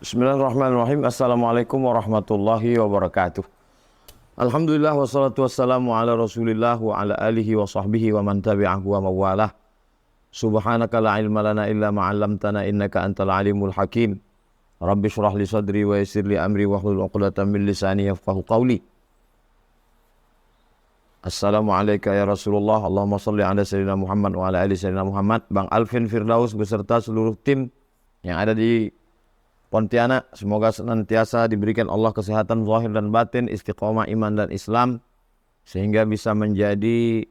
Bismillahirrahmanirrahim. Assalamualaikum warahmatullahi wabarakatuh. Alhamdulillah wassalatu wassalamu ala rasulillah wa ala alihi wa sahbihi wa man tabi'ahu wa mawalah. Subhanaka la ilma lana illa ma'allamtana innaka antal alimul hakim. Rabbi syrah li sadri wa yassir li amri wa hlul 'uqdatam min lisani yafqahu qawli. Assalamualaikum ya Rasulullah. Allahumma salli ala sayyidina Muhammad wa ala ali sayyidina Muhammad. Bang Alvin Firdaus beserta seluruh tim yang ada di Pontianak, semoga senantiasa diberikan Allah kesehatan zahir dan batin, istiqomah iman dan Islam, sehingga bisa menjadi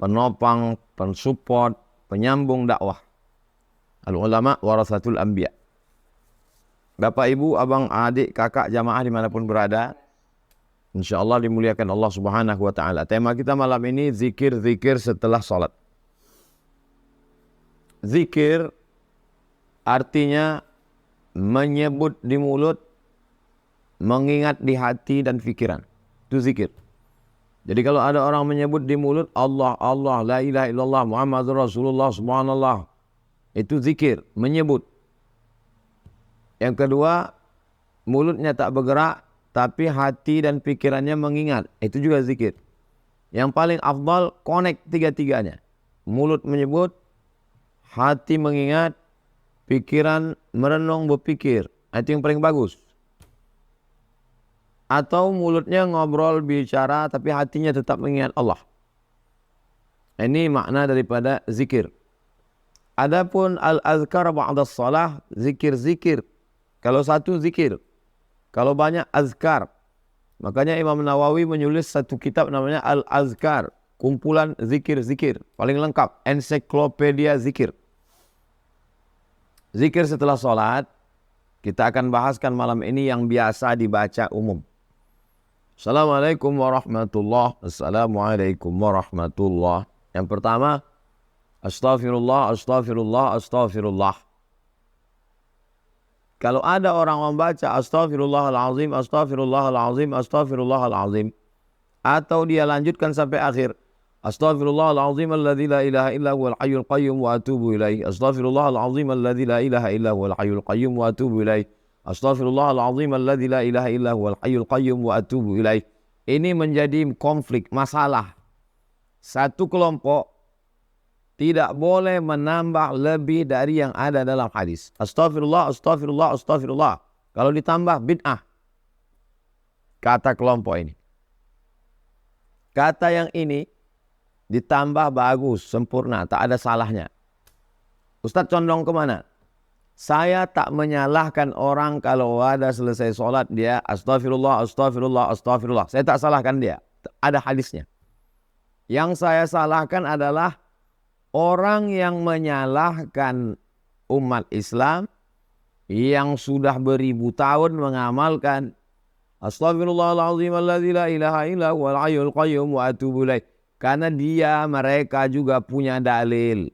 penopang, pensupport, penyambung dakwah. Al-ulama warasatul anbiya. Bapak, Ibu, abang, adik, kakak, jamaah dimanapun berada, insyaallah dimuliakan Allah Subhanahu wa ta'ala. Tema kita malam ini zikir-zikir setelah sholat. Zikir artinya menyebut di mulut, mengingat di hati dan pikiran. Itu zikir. Jadi kalau ada orang menyebut di mulut Allah, Allah, la ilaha illallah, Muhammadur Rasulullah, subhanallah, itu zikir, menyebut. Yang kedua, mulutnya tak bergerak, tapi hati dan pikirannya mengingat. Itu juga zikir. Yang paling afdal, connect tiga-tiganya. Mulut menyebut, hati mengingat, pikiran merenung berpikir. Itu yang paling bagus. Atau mulutnya ngobrol bicara tapi hatinya tetap mengingat Allah. Ini makna daripada zikir. Adapun al-azkar ba'da shalah, zikir-zikir. Kalau satu zikir, kalau banyak azkar. Makanya Imam Nawawi menulis satu kitab namanya Al-Azkar, kumpulan zikir-zikir paling lengkap, ensiklopedia zikir. Zikir setelah sholat, kita akan bahaskan malam ini yang biasa dibaca umum. Assalamualaikum warahmatullahi wabarakatuh. Assalamualaikum warahmatullahi wabarakatuh. Yang pertama, astaghfirullah, astaghfirullah, astaghfirullah. Kalau ada orang membaca astaghfirullahalazim, astaghfirullahalazim, astaghfirullahalazim, atau dia lanjutkan sampai akhir, astaghfirullahalazim alladzi la ilaha illa huwal hayyul qayyum wa atubu ilaih. Astaghfirullahalazim alladzi la ilaha illa huwal hayyul qayyum wa atubu ilaih. Astaghfirullahalazim alladzi la ilaha illa huwal hayyul qayyum wa atubu ilaih. Ini menjadi konflik, masalah. Satu kelompok tidak boleh menambah lebih dari yang ada dalam hadis. Astaghfirullah, astaghfirullah, astaghfirullah. Kalau ditambah bid'ah. Kata kelompok ini. Kata yang ini ditambah bagus, sempurna, tak ada salahnya. Ustadz condong kemana? Saya tak menyalahkan orang kalau ada selesai sholat dia astaghfirullah, astaghfirullah, astaghfirullah. Saya tak salahkan dia. Ada hadisnya. Yang saya salahkan adalah orang yang menyalahkan umat Islam yang sudah beribu tahun mengamalkan astaghfirullahaladzim alladzi la ilaha illa huwal hayyul qayyum wa atubu ilaih. Karena mereka juga punya dalil.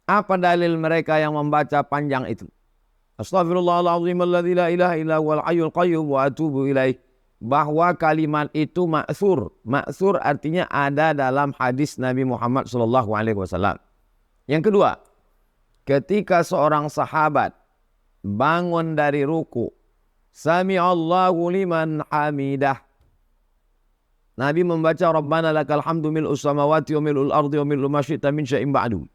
Apa dalil mereka yang membaca panjang itu? Astaghfirullahaladzim alladzi la ilaha illa huwal hayyul qayyum wa atubu ilaih. Bahwa kalimat itu ma'thur. Ma'thur artinya ada dalam hadis Nabi Muhammad SAW. Yang kedua, ketika seorang sahabat bangun dari ruku, Sami'allahu liman hamidah. Nabi membaca Rabbana lakal hamdu mil'us samawati wa mil'ul ardi wa mil'u ma syi'ta min syai'in ba'du.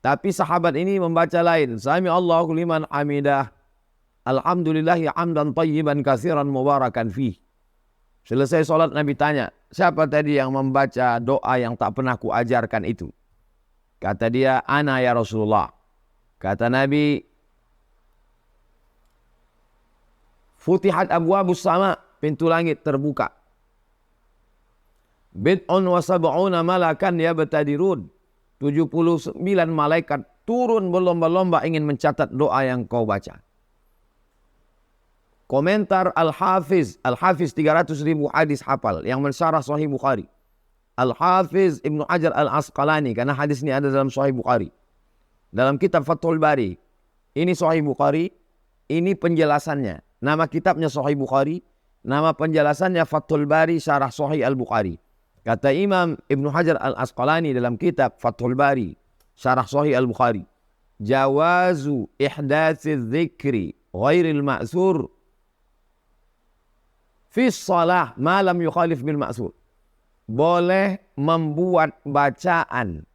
Tapi sahabat ini membaca lain. Sami'allahu liman hamidah. Alhamdulillahi hamdan tayyiban katsiran mubarakan fih. Selesai sholat Nabi tanya, siapa tadi yang membaca doa yang tak pernah kuajarkan itu? Kata dia, ana ya Rasulullah. Kata Nabi, futihat abwabus sama, pintu langit terbuka. Bid'un wa sab'una malakan yabtadirun. 79 malaikat turun berlomba-lomba ingin mencatat doa yang kau baca. Komentar Al-Hafiz 300.000 hadis hafal yang mensyarah Sahih Bukhari. Al-Hafiz Ibnu Hajar Al-Asqalani, karena hadis ini ada dalam Sahih Bukhari. Dalam kitab Fathul Bari. Ini Sahih Bukhari, ini penjelasannya. Nama kitabnya Sahih Bukhari, nama penjelasannya Fathul Bari Syarah Sahih Al-Bukhari. Kata Imam Ibnu Hajar Al-Asqalani dalam kitab Fathul Bari, Syarah Sahih Al-Bukhari, jawazu ihdatsiz dzikri ghairil ma'zur fi shalah ma lam yukhalif bil ma'zur. Boleh membuat bacaan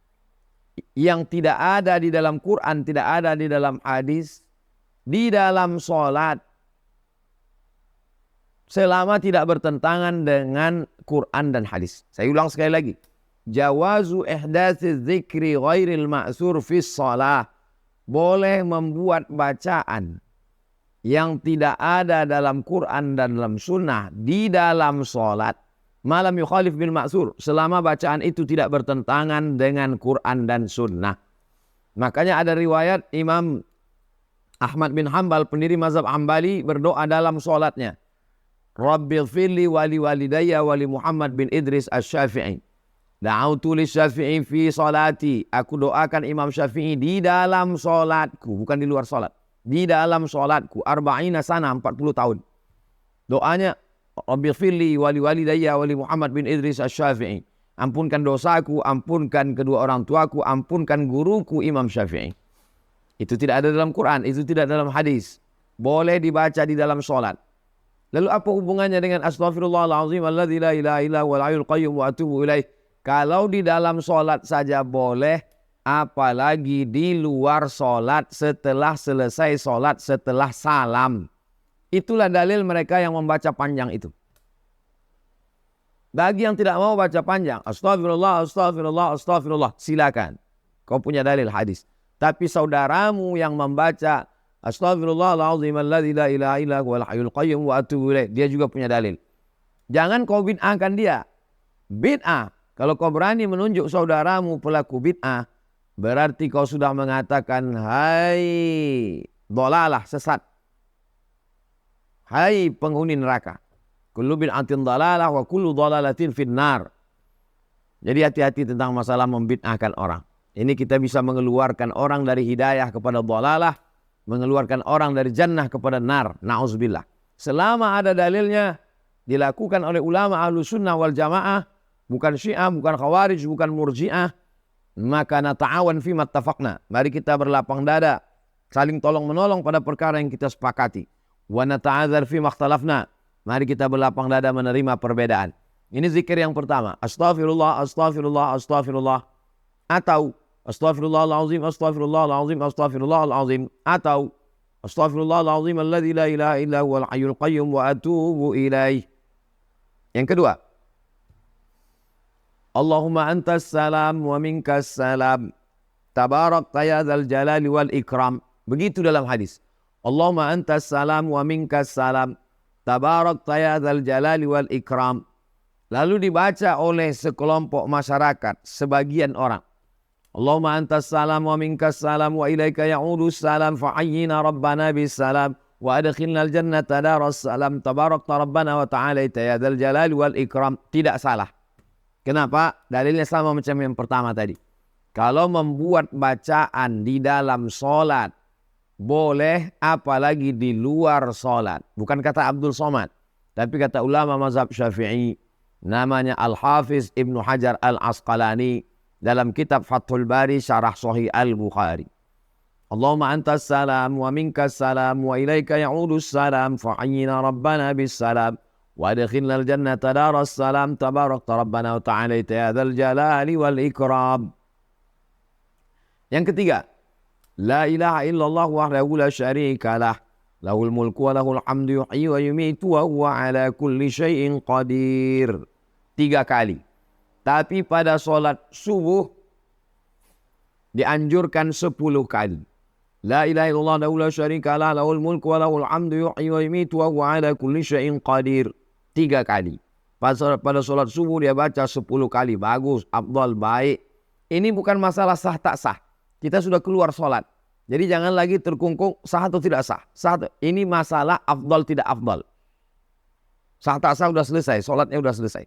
yang tidak ada di dalam Quran, tidak ada di dalam hadis, di dalam sholat, selama tidak bertentangan dengan Quran dan hadis. Saya ulang sekali lagi. Jawazu ihdatsiz dzikri ghairil ma'zur fi shalah. Boleh membuat bacaan yang tidak ada dalam Quran dan dalam sunnah di dalam sholat, malam yukhalif bil ma'zur, selama bacaan itu tidak bertentangan dengan Quran dan sunnah. Makanya ada riwayat Imam Ahmad bin Hanbal, pendiri mazhab Hambali, berdoa dalam sholatnya, Rabbighfirli wali walidayya wali Muhammad bin Idris Asy-Syafi'i. Da'autu lisy-Syafi'i fi sholati. Aku doakan Imam Syafi'i di dalam sholatku, bukan di luar sholat. Di dalam sholatku, 40 sana, 40 tahun. Doanya, Rabbighfirli wali walidayya wali Muhammad bin Idris Asy-Syafi'i. Ampunkan dosaku, ampunkan kedua orang tuaku, ampunkan guruku Imam Syafi'i. Itu tidak ada dalam Quran, itu tidak dalam hadis. Boleh dibaca di dalam sholat. Lalu apa hubungannya dengan astaghfirullahaladzim alladzi la ilaha illa huwal hayyul qayyum wa atubu ilaih? Kalau di dalam sholat saja boleh, apalagi di luar sholat setelah selesai sholat, setelah salam. Itulah dalil mereka yang membaca panjang itu. Bagi yang tidak mau baca panjang, astagfirullah, astagfirullah, astagfirullah, silakan. Kau punya dalil hadis. Tapi saudaramu yang membaca astagfirullahaladzim alladzi la ilaha illa huwal hayyul qayyum wa atubu ilaih, dia juga punya dalil. Jangan kau bid'ahkan dia. Bid'ah. Kalau kau berani menunjuk saudaramu pelaku bid'ah, berarti kau sudah mengatakan, hai dhalalah, sesat. Hai penghuni neraka. Kullu bid'atin dhalalah wa kullu dhalalatin finnar. Jadi hati-hati tentang masalah membid'ahkan orang. Ini kita bisa mengeluarkan orang dari hidayah kepada dhalalah, mengeluarkan orang dari jannah kepada nar. Na'udzubillah. Selama ada dalilnya, dilakukan oleh ulama ahlu sunnah wal jamaah, bukan syiah, bukan khawarij, bukan murji'ah, maka nata'awan fima attafaqna. Mari kita berlapang dada, saling tolong menolong pada perkara yang kita sepakati. Wa nata'adzar fima ikhtalafna. Mari kita berlapang dada menerima perbedaan. Ini zikir yang pertama. Astaghfirullah, astaghfirullah, astaghfirullah. Atau astaghfirullahaladzim, astaghfirullahaladzim, astaghfirullahaladzim. Atau astaghfirullahaladzim alladzi la ilaha illa huwal hayyul qayyum wa atubu ilaih. Yang kedua, Allahumma antas salam wa minkas salam. Tabarakta ya dzal jalali wal ikram. Begitu dalam hadis. Allahumma antas salam wa minkas salam. Tabarakta ya dzal jalali wal ikram. Lalu dibaca oleh sekelompok masyarakat, sebagian orang. Allahumma antas salam wa minkas salam wa ilaika ya'udus salam fa'ayyina rabbana bis salam wa adkhilnal jannata daras salam tabarakta rabbana wa ta'alaita ya dzal jalali wal ikram. Tidak salah. Kenapa? Dalilnya sama macam yang pertama tadi. Kalau membuat bacaan di dalam sholat, boleh, apalagi di luar sholat. Bukan kata Abdul Somad, tapi kata ulama mazhab Syafi'i, namanya Al-Hafiz Ibnu Hajar Al-Asqalani, dalam kitab Fathul Bari, Syarah Sahih Al-Bukhari. Allahumma antas salam wa minkas salam wa ilaika ya'udus salam fa'ayyina rabbana bis salam wa adkhilnal jannata daras salam tabarakta rabbana wa ta'alaita ya dzal jalali wal ikram. Yang ketiga, la ilaha illallah wahdahu la syarika lah, lahul mulku wa lahul hamdu yuhyi wa yumitu wa huwa ala kulli syai'in qadir. 3 kali. Tapi pada solat subuh dianjurkan 10 kali. La ilaha illallah wahdahu la syarika lah, lahul mulku wa lahul hamdu yuhyi wa yumitu wa huwa ala kulli syai'in qadir. 3 kali. Pada solat subuh dia baca 10 kali. Bagus, afdal, baik. Ini bukan masalah sah tak sah. Kita sudah keluar solat. Jadi jangan lagi terkungkung sah atau tidak sah. Ini masalah afdal tidak afdal. Sah tak sah sudah selesai. Solatnya sudah selesai.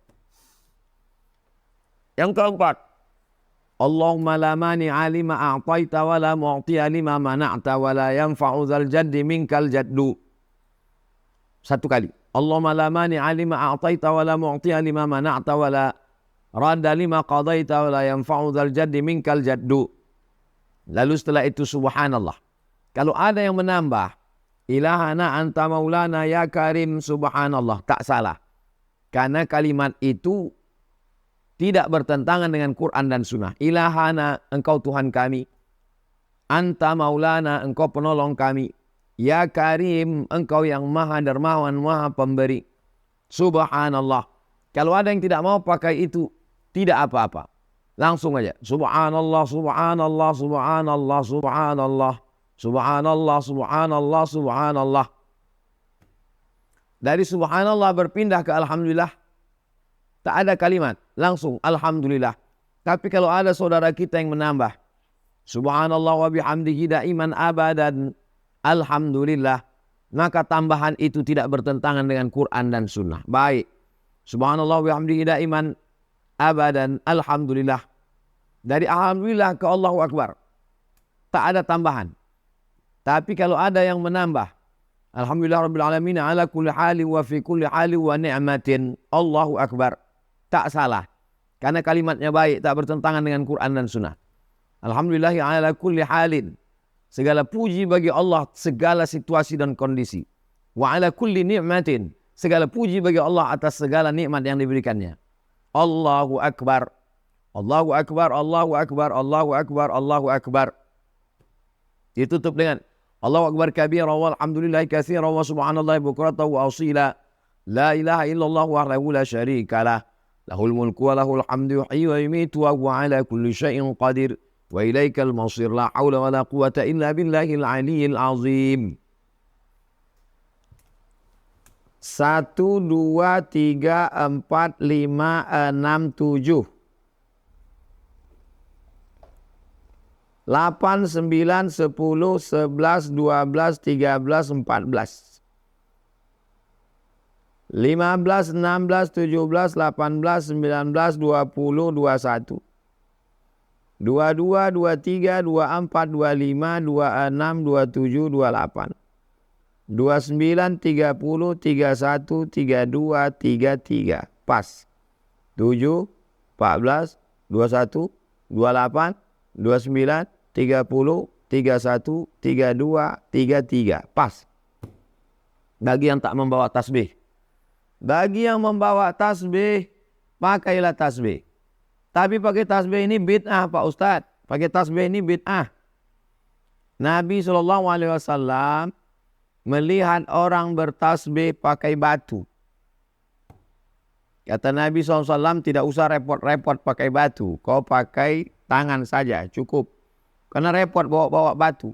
Yang keempat. Allahumma la mani'a lima a'taita wa la mu'tiya lima mana'ta wa la yanfa'u dzal jaddi minkal jaddu. 1 kali. Allahumma la mani'a lima a'taita wa la mu'tiya lima mana'ta wa la radda lima qadaita wa la yanfa'u dzal jaddi minkal jaddu. Lalu setelah itu subhanallah. Kalau ada yang menambah ilahana anta maulana ya karim subhanallah, tak salah. Karena kalimat itu tidak bertentangan dengan Quran dan Sunnah. Ilahana, engkau Tuhan kami. Anta maulana, engkau penolong kami. Ya karim, engkau yang maha dermawan, maha pemberi. Subhanallah. Kalau ada yang tidak mau pakai itu, tidak apa-apa. Langsung aja. Subhanallah, subhanallah, subhanallah, subhanallah. Subhanallah, subhanallah, subhanallah. Dari subhanallah berpindah ke alhamdulillah. Tak ada kalimat. Langsung alhamdulillah. Tapi kalau ada saudara kita yang menambah. Subhanallah wa bihamdihi daiman abadan. Alhamdulillah. Maka tambahan itu tidak bertentangan dengan Quran dan Sunnah. Baik. Subhanallah wa bihamdihi daiman abadan. Alhamdulillah. Dari alhamdulillah ke Allahu Akbar. Tak ada tambahan. Tapi kalau ada yang menambah. Alhamdulillah Rabbil Alamin ala kulli hali wa fi kulli hali wa ni'matin. Allahu Akbar. Tak salah. Karena kalimatnya baik. Tak bertentangan dengan Quran dan Sunnah. Alhamdulillah ala kulli halin. Segala puji bagi Allah. Segala situasi dan kondisi. Wa ala kulli ni'matin. Segala puji bagi Allah atas segala nikmat yang diberikannya. Allahu Akbar. Allahu Akbar. Allahu Akbar. Allahu Akbar. Allahu Akbar. Ditutup dengan Allahu Akbar kabira walhamdulillahi katsira wa subhanallahi bukratan wa asila. La ilaha illallah wahdahu la syarika lah. Lahul mulku wa lahul hamdu yuhyi wa yumiitu wa huwa ala kulli syai'in qadir. Wa ilaikal masir la haula wa la quwata illa billahil aliyyil azim. 1, 2, 3, 4, 5, 6, 7. 8, 9, 10, 11, 12, 13, 14. 15, 16, 17, 18, 19, 20, 21. 22, 23, 24, 25, 26, 27, 28. 29, 30, 31, 32, 33. Pas. 7, 14, 21, 28, 29, 30, 31, 32, 33. Pas. Bagi yang tak membawa tasbih. Bagi yang membawa tasbih, pakailah tasbih. Tapi pakai tasbih ini bid'ah Pak Ustadz. Pakai tasbih ini bid'ah. Nabi SAW melihat orang bertasbih pakai batu. Kata Nabi SAW, tidak usah repot-repot pakai batu. Kau pakai tangan saja, cukup. Karena repot bawa-bawa batu.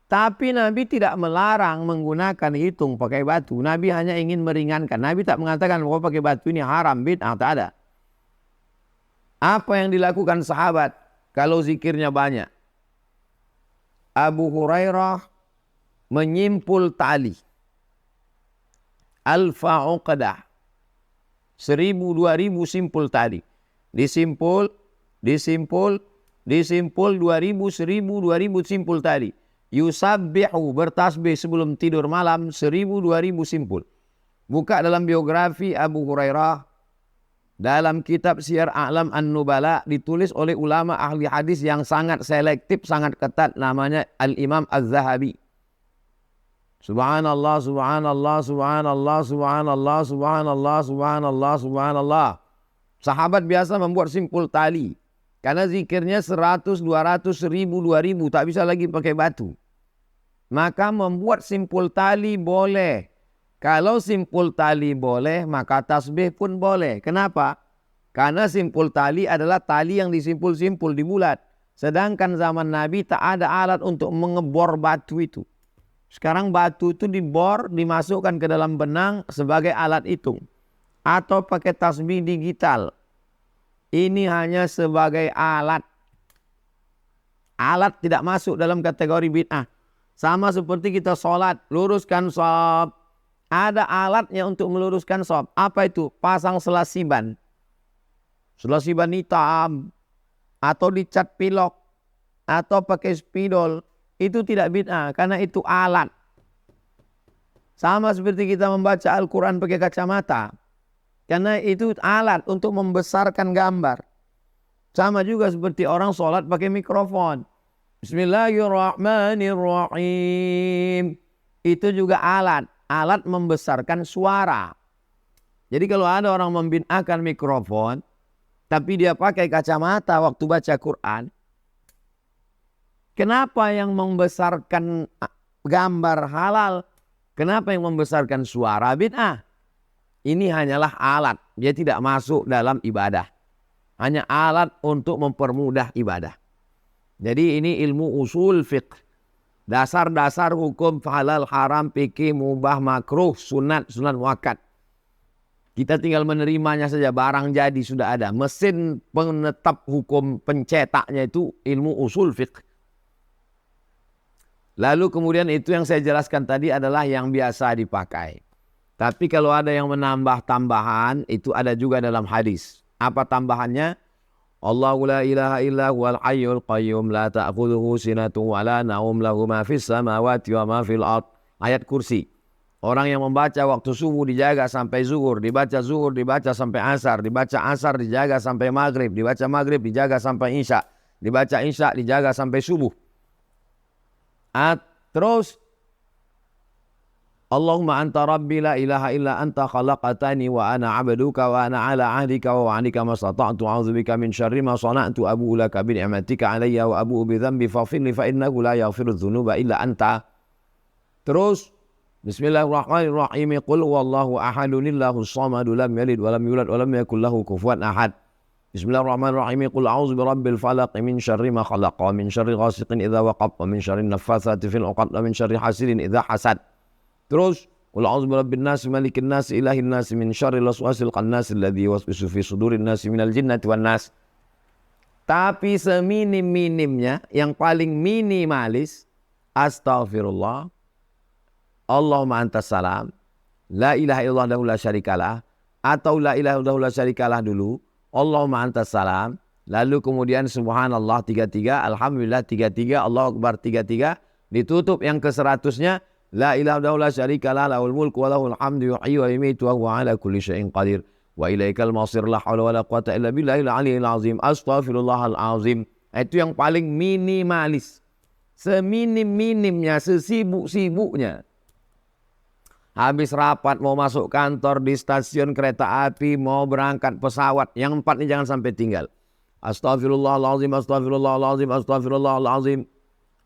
Tapi Nabi tidak melarang menggunakan hitung pakai batu. Nabi hanya ingin meringankan. Nabi tak mengatakan bahwa pakai batu ini haram, bid'ah, tak ada. Apa yang dilakukan sahabat kalau zikirnya banyak? Abu Hurairah menyimpul tali. Al-Fa'uqadah. 1000, 2000 simpul tali. Disimpul, 2000, 1000, 2000 simpul tali. Yusabbihu, bertasbih sebelum tidur malam 1000, 2000 simpul. Buka dalam biografi Abu Hurairah. Dalam kitab Syiar A'lam An-Nubala ditulis oleh ulama ahli hadis yang sangat selektif, sangat ketat, namanya Al-Imam Az-Zahabi. Subhanallah, subhanallah, subhanallah, subhanallah, subhanallah, subhanallah, subhanallah. Sahabat biasa membuat simpul tali. Karena zikirnya 100, 200, 1000, 2000. Tak bisa lagi pakai batu. Maka membuat simpul tali boleh. Kalau simpul tali boleh, maka tasbih pun boleh. Kenapa? Karena simpul tali adalah tali yang disimpul-simpul di bulat. Sedangkan zaman Nabi tak ada alat untuk mengebor batu itu. Sekarang batu itu dibor, dimasukkan ke dalam benang sebagai alat hitung. Atau pakai tasbih digital. Ini hanya sebagai alat. Alat tidak masuk dalam kategori bid'ah. Sama seperti kita sholat, luruskan shaf. Ada alatnya untuk meluruskan shaf. Apa itu? Pasang selasiban. Selasiban hitam. Atau dicat pilok. Atau pakai spidol. Itu tidak bid'ah karena itu alat. Sama seperti kita membaca Al-Quran pakai kacamata. Karena itu alat untuk membesarkan gambar. Sama juga seperti orang sholat pakai mikrofon. Bismillahirrahmanirrahim. Itu juga alat membesarkan suara. Jadi kalau ada orang membid'ahkan mikrofon, tapi dia pakai kacamata waktu baca Quran, kenapa yang membesarkan gambar halal? Kenapa yang membesarkan suara bid'ah? Ini hanyalah alat, dia tidak masuk dalam ibadah. Hanya alat untuk mempermudah ibadah. Jadi ini ilmu usul fiqh. Dasar-dasar hukum halal, haram, fikih, mubah, makruh, sunat, sunat muakkad. Kita tinggal menerimanya saja, barang jadi sudah ada. Mesin penetap hukum pencetaknya itu ilmu usul fiqh. Lalu kemudian itu yang saya jelaskan tadi adalah yang biasa dipakai. Tapi kalau ada yang menambah tambahan, itu ada juga dalam hadis. Apa tambahannya? Allahu la ilaha illa huwal hayyul qayyum la ta'khudhuhu sinatun wa la naum lahu ma fis samawati wa ma fil ard. Ayat kursi. Orang yang membaca waktu subuh dijaga sampai zuhur, dibaca zuhur dibaca sampai asar, dibaca asar dijaga sampai maghrib, dibaca maghrib dijaga sampai isya, dibaca isya dijaga sampai subuh. Terus Allahumma anta rabbi la ilaha illa anta khalaqatani wa ana abduka wa ana ala ahdika wa wa'adika mastata'tu a'udzubika min syarri ma sana'tu abu'u laka bi ni'matika alayya wa abu'u bi dhanbi faghfirli fa innahu la yaghfiru dzunuba illa anta. Terus Bismillahirrahmanirrahim. Qul huwallahu ahadun illahus samadu lam yalid wa lam yulad wa lam yakul lahu kufuwan ahad. Bismillahirrahmanirrahim. Qul a'udzu birabbil falaq min syarri ma khalaq wa min syarri ghasiqin idza waqab wa min syarri naffatsati fil 'uqad wa min syarri hasidin idza hasad. Terus, qul a'udzu birabbin nas malikin nas ilahin nas min syarril waswasil khannas alladzi yuwaswisu fi sudurin nas minal jinnati wan nas. Tapi seminim-minimnya, yang paling minimalis, astaghfirullah, Allahumma antas salam, la ilaha illallah la syarikalah, atau la ilaha illallah la syarikalah dulu, Allahumma antas salam, lalu kemudian subhanallah 33, alhamdulillah 33, Allahu akbar 33, ditutup yang ke-100-nya, la ilaha illallah la syarikalah lahul mulku wa lahul hamdu yuhyi wa yumiitu wa huwa ala kulli syai'in qadir wa ilaikal masir la haula wala quwata illa billahil aliyyil azim astaghfirullahal azim. Itu yang paling minimalis. Seminim-minimnya, sesibuk-sibuknya. Habis rapat, mau masuk kantor, di stasiun kereta api, mau berangkat pesawat, yang 4 ini jangan sampai tinggal. Astaghfirullahalazim, astaghfirullahalazim, astaghfirullahalazim.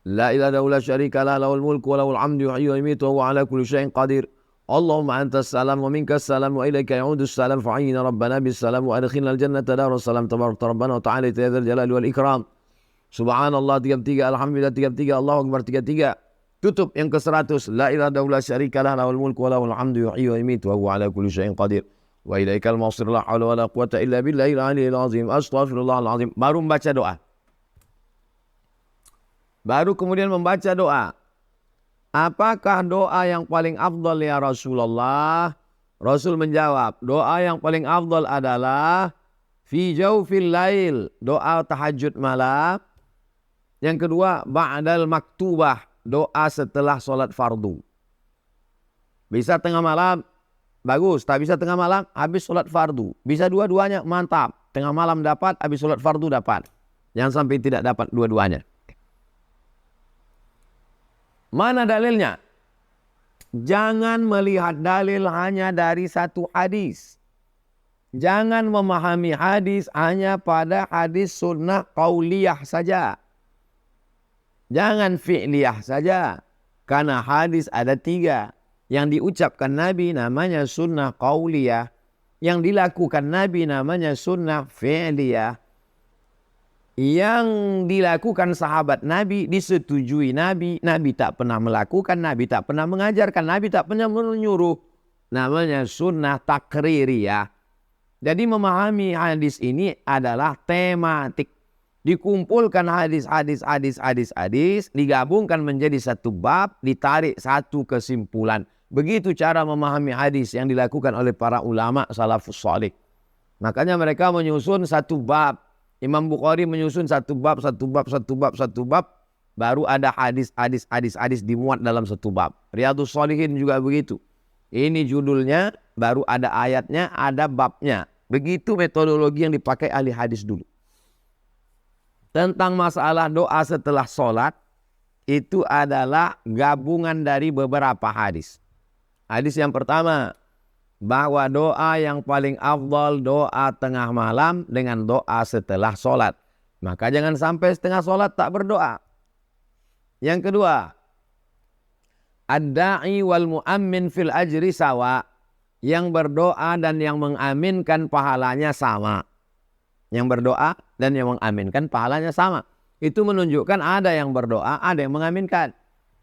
La ilaha illallah syarika la lahul mulku wa lahul hamdu yuhyi wa yumiitu wa huwa ala kulli syai'in qadir. Allahumma antas salam wa minkas salam wa ilaika ya'udus salam fa'ayyina rabbana bis salam wa adkhilna al jannata darus salam tabarakta rabbana wa ta'ala ya dzal jalali wal ikram. Subhanallah 33, alhamdulillah 33, Allahu akbar 33. Tutup yang ke-100. La ilaha illallah syarika la lahul mulku wa lahul hamdu yuhyi wa yumiitu wa huwa ala kulli syai'in qadir. Wa ilaikal masir la haula wala quwata illa billahil aliyyil azim. Astaghfirullahal azim. Baru membaca doa. Baru kemudian membaca doa. Apakah doa yang paling afdal ya Rasulullah? Rasul menjawab, doa yang paling afdal adalah fi jawfil lail, doa tahajud malam. Yang kedua, ba'dal maktubah, doa setelah solat fardu. Bisa tengah malam, bagus. Tak bisa tengah malam, habis solat fardu. Bisa dua-duanya, mantap. Tengah malam dapat, habis solat fardu dapat. Jangan sampai tidak dapat dua-duanya. Mana dalilnya? Jangan melihat dalil hanya dari satu hadis. Jangan memahami hadis hanya pada hadis sunnah qauliyah saja. Jangan fi'liyah saja. Karena hadis ada 3. Yang diucapkan Nabi namanya sunnah qauliyah. Yang dilakukan Nabi namanya sunnah fi'liyah. Yang dilakukan sahabat Nabi, disetujui Nabi. Nabi tak pernah melakukan, Nabi tak pernah mengajarkan, Nabi tak pernah menyuruh. Namanya sunnah takririyah. Jadi memahami hadis ini adalah tematik. Dikumpulkan hadis, digabungkan menjadi satu bab, ditarik satu kesimpulan. Begitu cara memahami hadis yang dilakukan oleh para ulama salafus salih. Makanya mereka menyusun satu bab. Imam Bukhari menyusun satu bab, baru ada hadis dimuat dalam satu bab. Riyadhus Shalihin juga begitu. Ini judulnya baru ada ayatnya, ada babnya. Begitu metodologi yang dipakai ahli hadis dulu. Tentang masalah doa setelah sholat, itu adalah gabungan dari beberapa hadis. Hadis yang pertama, bahwa doa yang paling afdal doa tengah malam dengan doa setelah sholat. Maka jangan sampai setengah sholat tak berdoa. Yang kedua, ad-da'i wal mu'ammin fil ajri sawa. Yang berdoa dan yang mengaminkan pahalanya sama. Yang berdoa dan yang mengaminkan pahalanya sama. Itu menunjukkan ada yang berdoa, ada yang mengaminkan.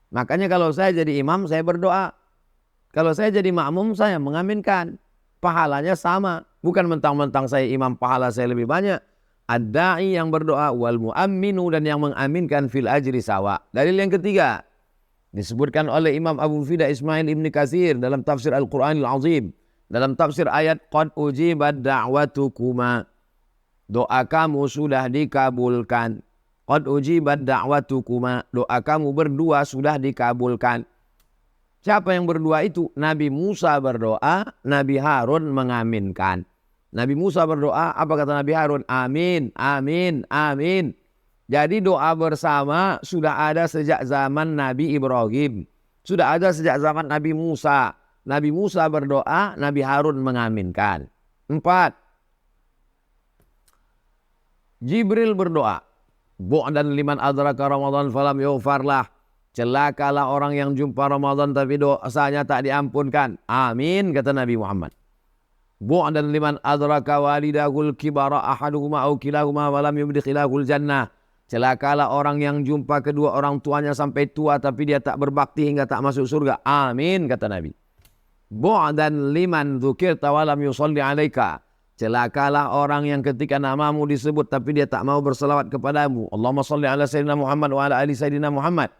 Makanya kalau saya jadi imam, saya berdoa. Kalau saya jadi makmum, saya mengaminkan. Pahalanya sama. Bukan mentang-mentang saya imam, pahala saya lebih banyak. Ad-da'i yang berdoa, wal mu'amminu dan yang mengaminkan fil ajri sawa. Dalil yang ketiga, disebutkan oleh Imam Abu Fida Ismail Ibn Katsir dalam tafsir Al-Quranil Azim. Dalam tafsir ayat, qad ujibat da'watukuma. Doa kamu sudah dikabulkan. Qad ujibat da'watukuma. Doa kamu berdua sudah dikabulkan. Siapa yang berdua itu? Nabi Musa berdoa, Nabi Harun mengaminkan. Nabi Musa berdoa, apa kata Nabi Harun? Amin, amin, amin. Jadi doa bersama sudah ada sejak zaman Nabi Ibrahim. Sudah ada sejak zaman Nabi Musa. Nabi Musa berdoa, Nabi Harun mengaminkan. 4. Jibril berdoa. Bu'dan liman adraka Ramadan falam yughfarlah. Celakalah orang yang jumpa Ramadan tapi dosanya tak diampunkan. Amin, kata Nabi Muhammad. Bu'dan liman adraka walidahul kibara ahaduhuma au kilahuma walam yudkhilahul jannah. Celakalah orang yang jumpa kedua orang tuanya sampai tua tapi dia tak berbakti hingga tak masuk surga. Amin, kata Nabi. Bu'dan liman dzukirta walam yusalli alaika. Celakalah orang yang ketika namamu disebut tapi dia tak mau berselawat kepadamu. Allahumma salli ala sayyidina Muhammad wa ala ali sayyidina Muhammad.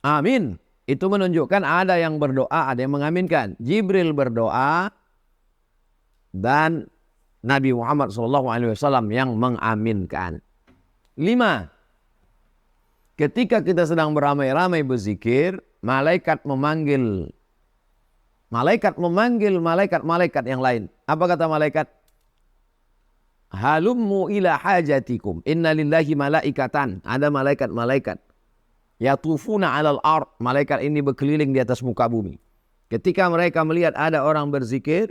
Amin. Itu menunjukkan ada yang berdoa, ada yang mengaminkan. Jibril berdoa dan Nabi Muhammad SAW yang mengaminkan. 5. Ketika kita sedang beramai-ramai berzikir, malaikat memanggil malaikat yang lain. Apa kata malaikat? Halummu ila hajatikum. Inna lillahi malaikatan. Ada malaikat-malaikat. Yatufuna alal ard. Malaikat ini berkeliling di atas muka bumi. Ketika mereka melihat ada orang berzikir,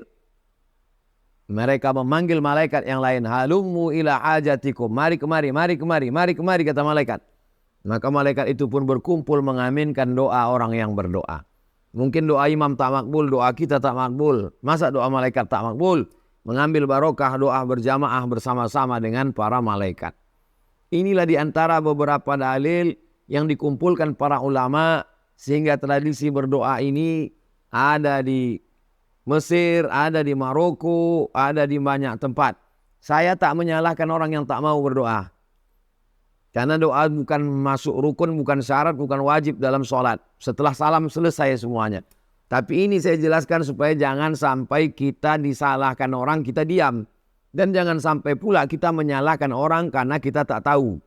mereka memanggil malaikat yang lain. Halummu ila hajatikum. Mari kemari kata malaikat. Maka malaikat itu pun berkumpul mengaminkan doa orang yang berdoa. Mungkin doa imam tak makbul, doa kita tak makbul. Masa doa malaikat tak makbul? Mengambil barokah doa berjamaah bersama-sama dengan para malaikat. Inilah di antara beberapa dalil yang dikumpulkan para ulama sehingga tradisi berdoa ini ada di Mesir, ada di Maroko, ada di banyak tempat. Saya tak menyalahkan orang yang tak mau berdoa. Karena doa bukan masuk rukun, bukan syarat, bukan wajib dalam sholat. Setelah salam selesai semuanya. Tapi ini saya jelaskan supaya jangan sampai kita disalahkan orang, kita diam. Dan jangan sampai pula kita menyalahkan orang karena kita tak tahu.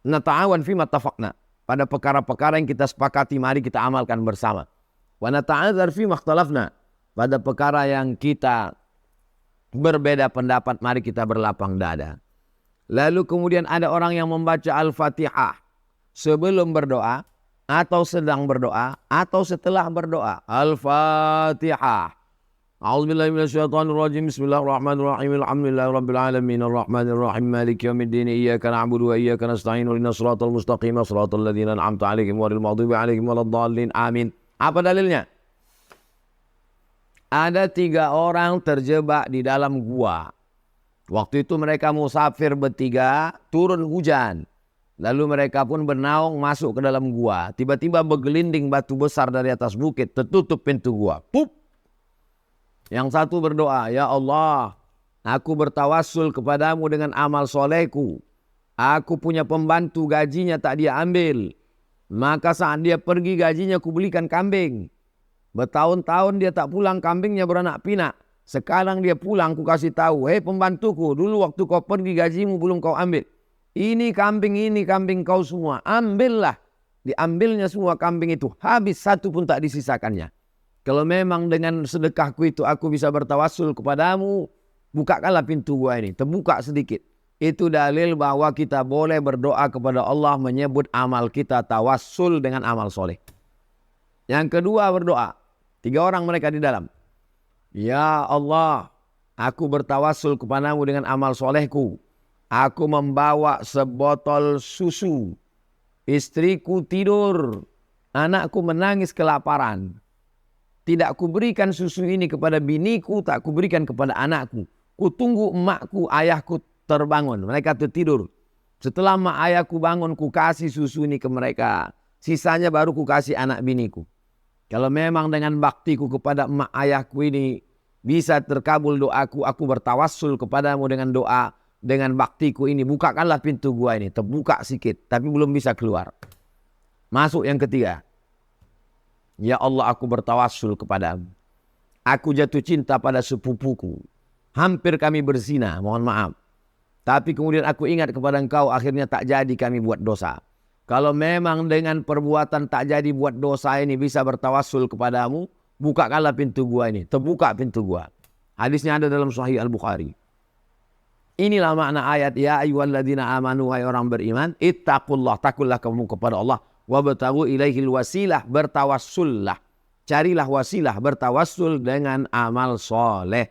Nata'awan fima tafaqna. Pada perkara-perkara yang kita sepakati, mari kita amalkan bersama. Wa nata'adzar fima ikhtalafna. Pada perkara yang kita berbeda pendapat, mari kita berlapang dada. Lalu kemudian ada orang yang membaca Al-Fatihah sebelum berdoa, atau sedang berdoa, atau setelah berdoa. Al-Fatihah. A'udzubillahi minasyaitonirrajim. Bismillahirrahmanirrahim. Alhamdulillahirabbil alamin. Arrahmanirrahim. Maliki yaumiddin. Iyyaka na'budu wa iyyaka nasta'in. Ihdinas shiratal mustaqim. Shiratal ladzina an'amta 'alaihim ghairil maghdubi 'alaihim waladdallin. Amin. Apa dalilnya? Ada 3 orang terjebak di dalam gua. Waktu itu mereka musafir bertiga, turun hujan. Lalu mereka pun bernaung masuk ke dalam gua. Tiba-tiba bergelinding batu besar dari atas bukit, tertutup pintu gua. Pup! Yang satu berdoa, ya Allah, aku bertawassul kepadamu dengan amal solehku. Aku punya pembantu, gajinya tak dia ambil. Maka saat dia pergi gajinya aku belikan kambing. Bertahun-tahun dia tak pulang, kambingnya beranak pinak. Sekarang dia pulang, ku kasih tahu, hei pembantuku, dulu waktu kau pergi gajimu belum kau ambil. Ini kambing kau semua. Ambillah. Diambilnya semua kambing itu. Habis, satu pun tak disisakannya. Kalau memang dengan sedekahku itu aku bisa bertawassul kepadamu, bukakanlah pintu gua ini. Terbuka sedikit. Itu dalil bahwa kita boleh berdoa kepada Allah menyebut amal kita tawassul dengan amal soleh. Yang kedua berdoa. 3 orang mereka di dalam. Ya Allah, aku bertawassul kepadamu dengan amal solehku. Aku membawa sebotol susu. Istriku tidur. Anakku menangis kelaparan. Tidak kuberikan susu ini kepada biniku, tak kuberikan kepada anakku. Kutunggu emakku, ayahku terbangun. Mereka tertidur. Setelah emak ayahku bangun, ku kasih susu ini ke mereka. Sisanya baru ku kasih anak biniku. Kalau memang dengan baktiku kepada emak ayahku ini bisa terkabul doaku, aku bertawassul kepadamu dengan doa, dengan baktiku ini. Bukakanlah pintu gua ini. Terbuka sedikit, tapi belum bisa keluar. Masuk yang ketiga. Ya Allah, aku bertawassul kepadamu. Aku jatuh cinta pada sepupuku. Hampir kami berzina, mohon maaf. Tapi kemudian aku ingat kepada engkau, akhirnya tak jadi kami buat dosa. Kalau memang dengan perbuatan tak jadi buat dosa ini bisa bertawassul kepadamu, bukakanlah pintu gua ini. Terbuka pintu gua. Hadisnya ada dalam Sahih Al-Bukhari. Inilah makna ayat, ya ayyuhalladzina amanu, hai orang beriman, ittaqullah, takutlah kamu kepada Allah. Wabtaghu ilaihil wasilah, bertawassullah. Carilah wasilah, bertawassul dengan amal soleh.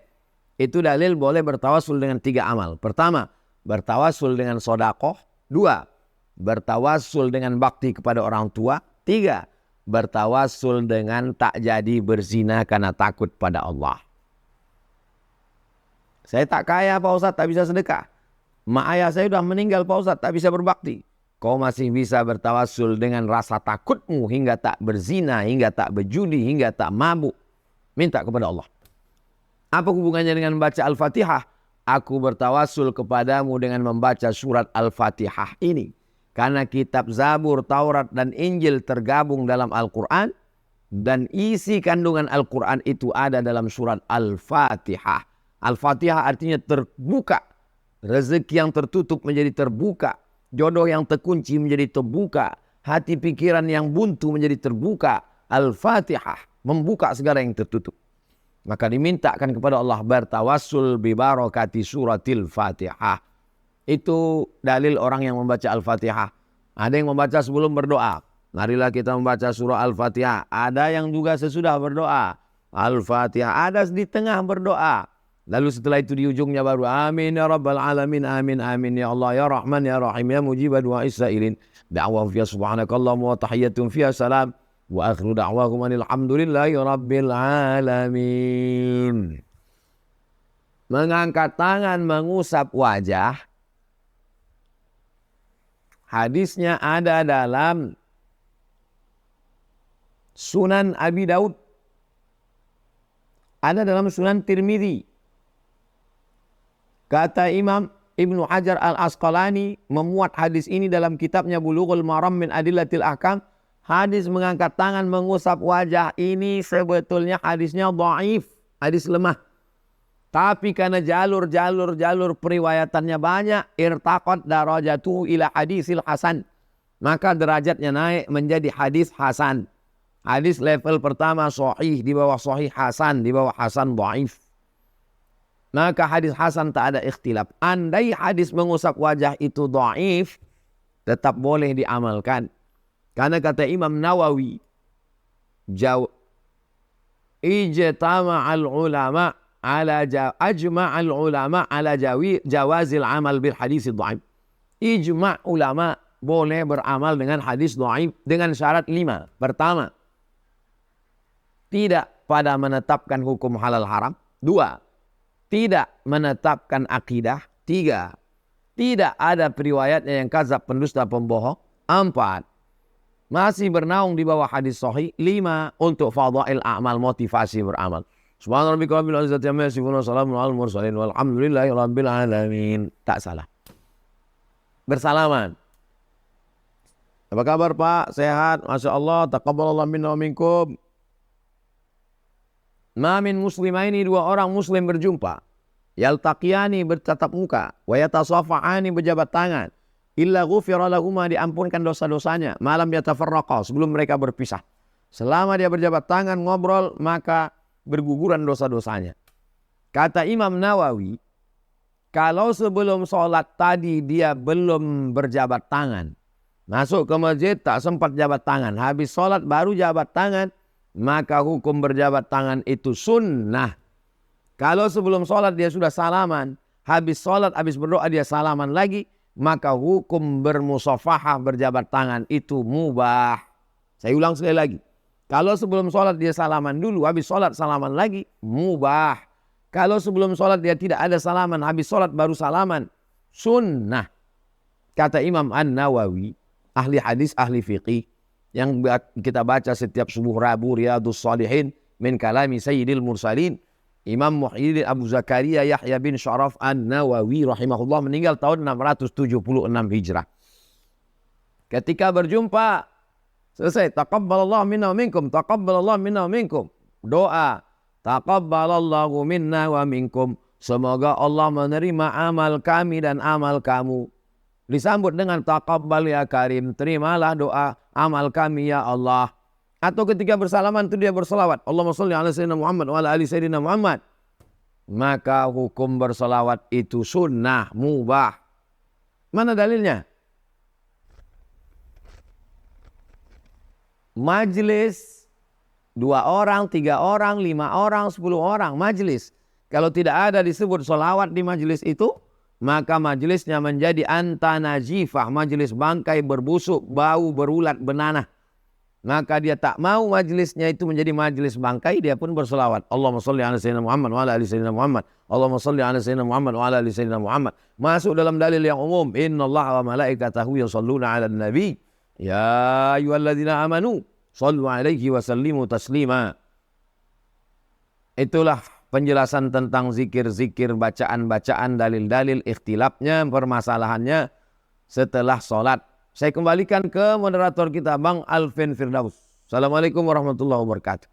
Itu dalil boleh bertawassul dengan 3 amal. Pertama, bertawassul dengan sodakoh. 2, bertawassul dengan bakti kepada orang tua. 3, bertawassul dengan tak jadi berzina karena takut pada Allah. Saya tak kaya Pak Ustadz, tak bisa sedekah. Mak ayah saya sudah meninggal Pak Ustadz, tak bisa berbakti. Kau masih bisa bertawassul dengan rasa takutmu hingga tak berzina, hingga tak berjudi, hingga tak mabuk. Minta kepada Allah. Apa hubungannya dengan membaca Al-Fatihah? Aku bertawassul kepadamu dengan membaca surat Al-Fatihah ini. Karena kitab Zabur, Taurat, dan Injil tergabung dalam Al-Quran. Dan isi kandungan Al-Quran itu ada dalam surat Al-Fatihah. Al-Fatihah artinya terbuka. Rezeki yang tertutup menjadi terbuka. Jodoh yang terkunci menjadi terbuka. Hati pikiran yang buntu menjadi terbuka. Al-Fatihah membuka segala yang tertutup. Maka dimintakan kepada Allah bertawassul bi barakati suratil Fatihah. Itu dalil orang yang membaca Al-Fatihah. Ada yang membaca sebelum berdoa. Marilah kita membaca surah Al-Fatihah. Ada yang juga sesudah berdoa. Al-Fatihah. Ada di tengah berdoa. Lalu setelah itu di ujungnya baru amin ya rabbal alamin, amin amin ya Allah ya Rahman ya Rahim ya mujibad du'a'is sa'ilin. Da'wahum fiya subhanakallahumma wa tahiyyatun fiya salam wa akhiru da'wahum alhamdulillahi rabbil alamin. Mengangkat tangan, mengusap wajah. Hadisnya ada dalam Sunan Abi Daud. Ada dalam Sunan Tirmidzi. Kata Imam Ibnu Hajar Al-Asqalani memuat hadis ini dalam kitabnya Bulughul Maram min Adillatil Ahkam. Hadis mengangkat tangan, mengusap wajah ini sebetulnya hadisnya dhaif, hadis lemah. Tapi karena jalur periwayatannya banyak, irtaqat darajatuhu ila hadisil hasan. Maka derajatnya naik menjadi hadis hasan. Hadis level pertama sahih, di bawah sahih hasan, di bawah hasan dhaif. Maka hadis hasan tak ada ikhtilaf. Andai hadis mengusap wajah itu dhaif, tetap boleh diamalkan. Karena kata Imam Nawawi, ijtama'al ulama ala ajma'al ulama ala jawazil amal bil hadis dhaif. Ijma' ulama boleh beramal dengan hadis dhaif dengan syarat 5. Pertama, tidak pada menetapkan hukum halal haram. 2, tidak menetapkan akidah. 3, tidak ada periwayatnya yang kadzab, pendusta, pembohong. 4, masih bernaung di bawah hadis sahih. 5, untuk fadhail a'mal, motivasi beramal. Subhana rabbika rabbil izzati amma yasifun wa salamun alal mursalin walhamdulillahi rabbil alamin. Tak salah. Bersalaman. Apa kabar Pak? Sehat? Masya Allah. Taqabbalallahu minna wa minkum. Ma min muslimaini, 2 orang muslim berjumpa. Yaltaqiyani, bertatap muka. Wa yatasafa'ani, berjabat tangan. Illa ghufira lahuma, diampunkan dosa-dosanya. Malam yatafarraqa, sebelum mereka berpisah. Selama dia berjabat tangan ngobrol, maka berguguran dosa-dosanya. Kata Imam Nawawi, kalau sebelum sholat tadi dia belum berjabat tangan, masuk ke masjid tak sempat jabat tangan, habis sholat baru jabat tangan, maka hukum berjabat tangan itu sunnah. Kalau sebelum sholat dia sudah salaman, habis sholat, habis berdoa dia salaman lagi, maka hukum bermusafahah berjabat tangan itu mubah. Saya ulang sekali lagi. Kalau sebelum sholat dia salaman dulu, habis sholat salaman lagi, mubah. Kalau sebelum sholat dia tidak ada salaman, habis sholat baru salaman, sunnah. Kata Imam An-Nawawi, ahli hadis, ahli fiqih, yang kita baca setiap subuh Rabu, Riyadhus Shalihin, min kalami Sayyidil Mursalin, Imam Muhyiddin Abu Zakaria Yahya bin Syaraf An-Nawawi rahimahullah meninggal tahun 676 Hijrah. Ketika berjumpa, selesai, taqabbalallahu minna wa minkum, taqabbalallahu minna wa minkum. Doa, taqabbalallahu minna wa minkum. Semoga Allah menerima amal kami dan amal kamu. Disambut dengan taqabbal ya karim, terimalah doa amal kami ya Allah. Atau ketika bersalaman itu dia berselawat, Allahumma sholli ala sayyidina Muhammad wa ala ali sayyidina Muhammad. Maka hukum berselawat itu sunnah, mubah. Mana dalilnya? Majlis 2 orang, 3 orang, 5 orang, 10 orang, majlis. Kalau tidak ada disebut sholawat di majlis itu, maka majlisnya menjadi antanajifah, majlis bangkai berbusuk, bau berulat benanah. Maka dia tak mau majlisnya itu menjadi majlis bangkai, dia pun bersolawat. Allahumma sholli ala sayyidina Muhammad wa ala ali sayyidina Muhammad. Allahumma sholli ala sayyidina Muhammad wa ala ali sayyidina Muhammad. Masuk dalam dalil yang umum, innallaha wa malaikatahu yusholluna ala nabi. Ya ayyuhalladzina amanu shallu alaihi wa sallimu taslima. Itulah penjelasan tentang zikir-zikir, bacaan-bacaan, dalil-dalil, ikhtilafnya, permasalahannya setelah sholat. Saya kembalikan ke moderator kita, Bang Alvin Firdaus. Assalamualaikum warahmatullahi wabarakatuh.